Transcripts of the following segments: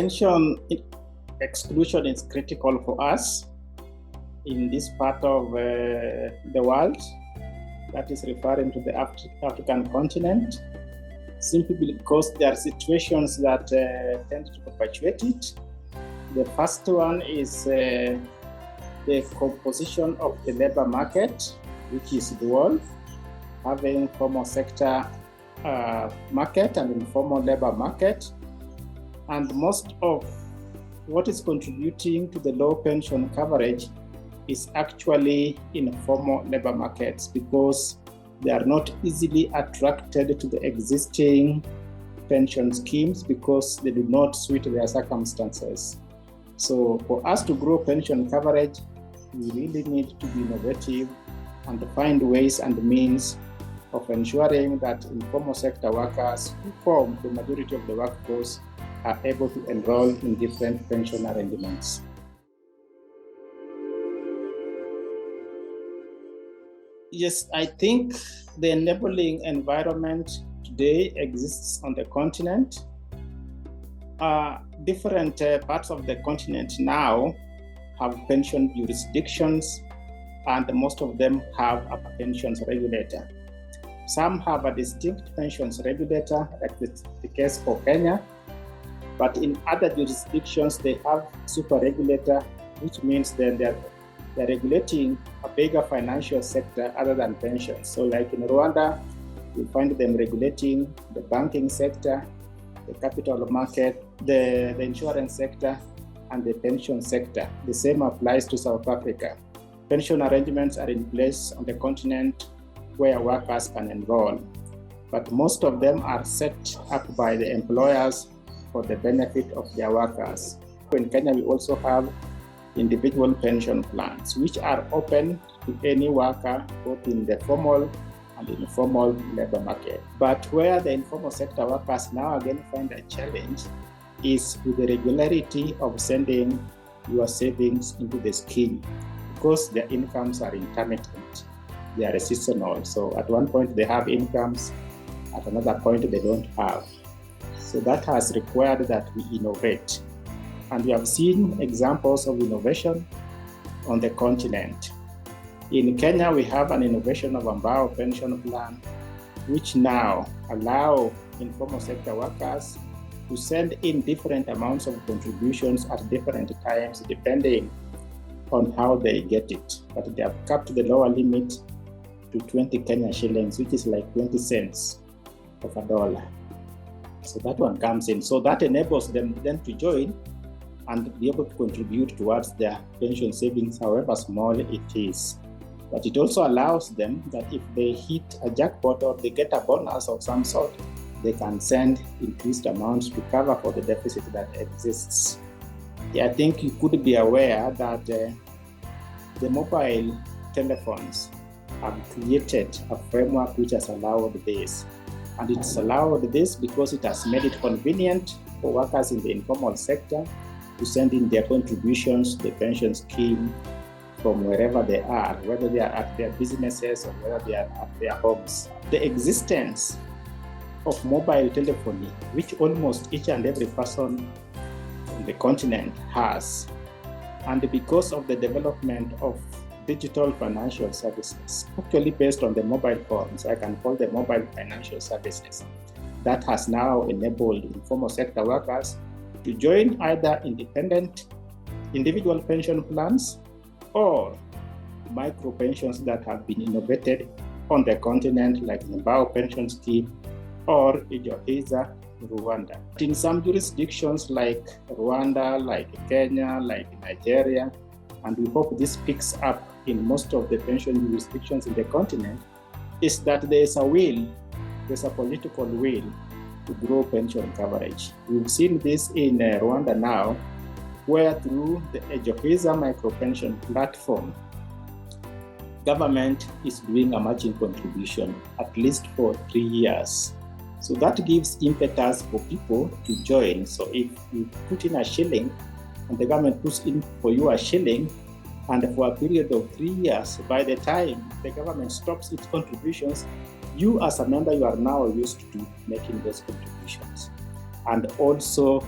Pension exclusion is critical for us in this part of the world, that is referring to the African continent, simply because there are situations that tend to perpetuate it. The first one is the composition of the labor market, which is dual, having formal sector market and informal labor market. And most of what is contributing to the low pension coverage is actually informal labor markets, because they are not easily attracted to the existing pension schemes because they do not suit their circumstances. So for us to grow pension coverage, we really need to be innovative and find ways and means of ensuring that informal sector workers, who form the majority of the workforce, are able to enroll in different pension arrangements. Yes, I think the enabling environment today exists on the continent. Different parts of the continent now have pension jurisdictions, and most of them have a pensions regulator. Some have a distinct pensions regulator, like the case for Kenya, but in other jurisdictions they have super regulator, which means that they're regulating a bigger financial sector other than pensions. So like in Rwanda, you find them regulating the banking sector, the capital market, the insurance sector, and the pension sector. The same applies to South Africa. Pension arrangements are in place on the continent where workers can enroll, but most of them are set up by the employers for the benefit of their workers. In Kenya, we also have individual pension plans, which are open to any worker, both in the formal and informal labor market. But where the informal sector workers now again find a challenge is with the regularity of sending your savings into the scheme, because their incomes are intermittent, they are seasonal. So at one point they have incomes, at another point they don't have. So that has required that we innovate. And we have seen examples of innovation on the continent. In Kenya, we have an innovation of Ambao pension plan, which now allow informal sector workers to send in different amounts of contributions at different times, depending on how they get it. But they have capped the lower limit to 20 Kenya shillings, which is like 20 cents of a dollar. So that one comes in. So that enables them then to join and be able to contribute towards their pension savings, however small it is. But it also allows them that if they hit a jackpot or they get a bonus of some sort, they can send increased amounts to cover for the deficit that exists. I think you could be aware that the mobile telephones have created a framework which has allowed this. And it's allowed this because it has made it convenient for workers in the informal sector to send in their contributions to the pension scheme from wherever they are, whether they are at their businesses or whether they are at their homes. The existence of mobile telephony, which almost each and every person on the continent has, and because of the development of digital financial services, actually based on the mobile phones, I can call them mobile financial services, that has now enabled informal sector workers to join either independent individual pension plans or micro pensions that have been innovated on the continent, like the Ambao pension scheme or Ijohiza, Rwanda. In some jurisdictions like Rwanda, like Kenya, like Nigeria, and we hope this picks up in most of the pension jurisdictions in the continent, is that there's a political will to grow pension coverage. We've seen this in Rwanda now, where through the Ejohiza micro pension platform, government is doing a matching contribution at least for 3 years. So that gives impetus for people to join. So if you put in a shilling and the government puts in for you a shilling, and for a period of 3 years, by the time the government stops its contributions, you as a member, you are now used to making those contributions. And also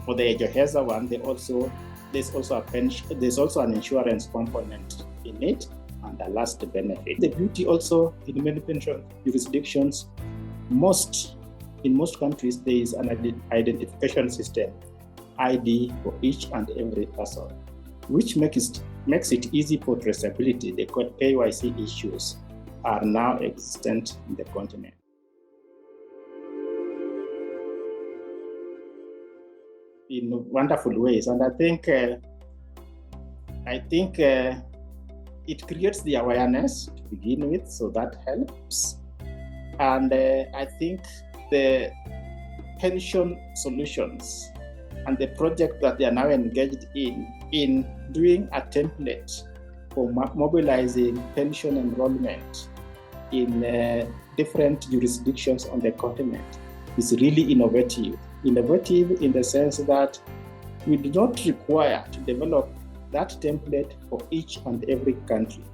For the Joheza one, there's also an insurance component in it, and the last benefit. The beauty also in many pension jurisdictions, in most countries, there is an identification system, ID, for each and every person, which makes it easy for traceability. The KYC issues are now existent in the continent. In wonderful ways, and I think it creates the awareness to begin with, so that helps. And I think the pension solutions and the project that they are now engaged in doing a template for mobilizing pension enrollment in different jurisdictions on the continent is really innovative. Innovative in the sense that we do not require to develop that template for each and every country.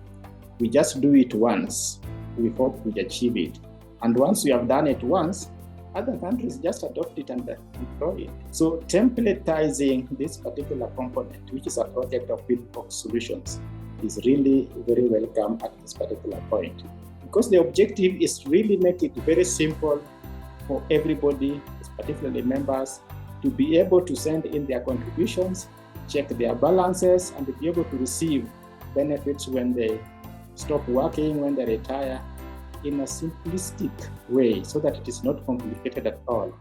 We just do it once. We hope we achieve it. And once we have done it once, other countries just adopt it and employ it. So templatizing this particular component, which is a project of pinBox solutions, is really very welcome at this particular point. Because the objective is to really make it very simple for everybody, particularly members, to be able to send in their contributions, check their balances, and to be able to receive benefits when they stop working, when they retire, in a simplistic way, so that it is not complicated at all.